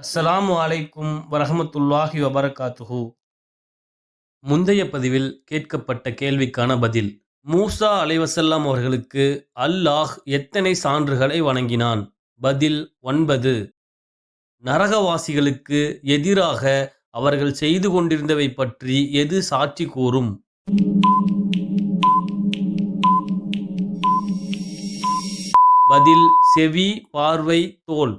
அஸ்ஸலாமு அலைக்கும் வரஹ்மத்துல்லாஹி வபரகாத்துஹு. முந்தைய பதிவில் கேட்கப்பட்ட கேள்விக்கான பதில். மூசா அலைவசல்லாம் அவர்களுக்கு அல்லாஹ் எத்தனை சான்றுகளை வழங்கினான்? பதில் 9. நரகவாசிகளுக்கு எதிராக அவர்கள் செய்து கொண்டிருந்தவை பற்றி எது சாட்சி கூறும்? பதில் செவி, பார்வை, தோல்.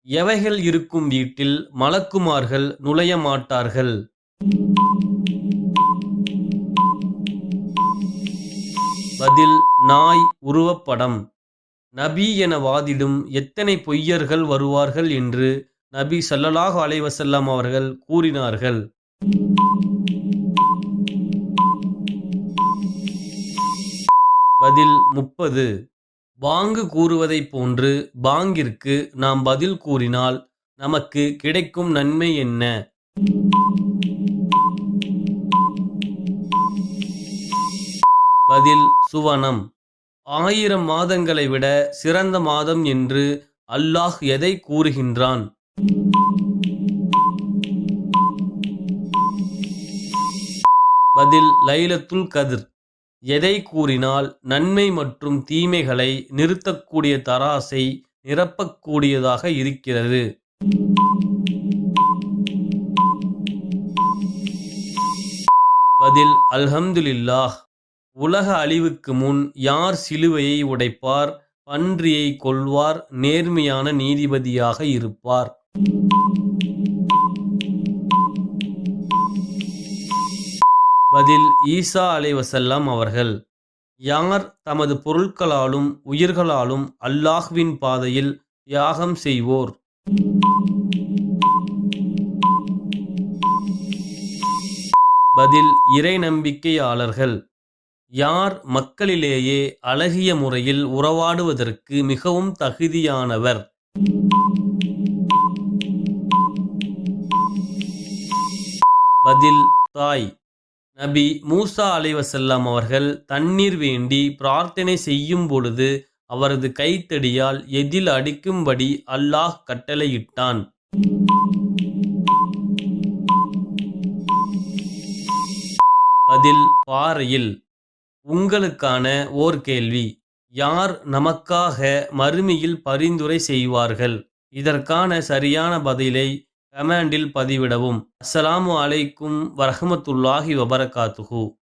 எவைகள் இருக்கும் வீட்டில் மலக்குமார்கள் நுழைய மாட்டார்கள்? பதில் நாய் உருவப்படம். நபி என வாதிடும் எத்தனை பொய்யர்கள் வருவார்கள் என்று நபி ஸல்லல்லாஹு அலைஹி வஸல்லம் அவர்கள் கூறினார்கள்? பதில் 30. பாங்கு கூறுவதைப் போன்று பாங்கிற்கு நாம் பதில் கூறினால் நமக்கு கிடைக்கும் நன்மை என்ன? பதில் சுவனம். 1000 மாதங்களை விட சிறந்த மாதம் என்று அல்லாஹ் எதை கூறுகின்றான்? பதில் லைலத்துல் கத்ர். எதை கூறினால் நன்மை மற்றும் தீமைகளை நிறுத்தக்கூடிய தராசை நிரப்பக்கூடியதாக இருக்கிறது? பதில் அல்ஹம்துலில்லாஹ். உலக அழிவுக்கு முன் யார் சிலுவையை உடைப்பார், பன்றியை கொல்வார், நேர்மையான நீதிபதியாக இருப்பார்? பதில் ஈசா அலைவசல்லாம் அவர்கள். யார் தமது பொருட்களாலும் உயிர்களாலும் அல்லாஹ்வின் பாதையில் தியாகம் செய்வோர்? பதில் இறை நம்பிக்கையாளர்கள். யார் மக்களிலேயே அழகிய முறையில் உறவாடுவதற்கு மிகவும் தகுதியானவர்? பதில் தாய். நபி மூசா அலைவசல்லாம் அவர்கள் தண்ணீர் வேண்டி பிரார்த்தனை செய்யும் பொழுது அவரது கைத்தடியால் எதில் அடிக்கும்படி அல்லாஹ் கட்டளையிட்டான்? பதில் பாறையில். உங்களுக்கான ஓர் கேள்வி. யார் நமக்காக மறுமையில் பரிந்துரை செய்வார்கள்? இதற்கான சரியான பதிலை கமெண்டில் பதிவிடவும். அஸ்ஸலாமு அலைக்கும் வரஹ்மத்துல்லாஹி வபரகாத்துஹு.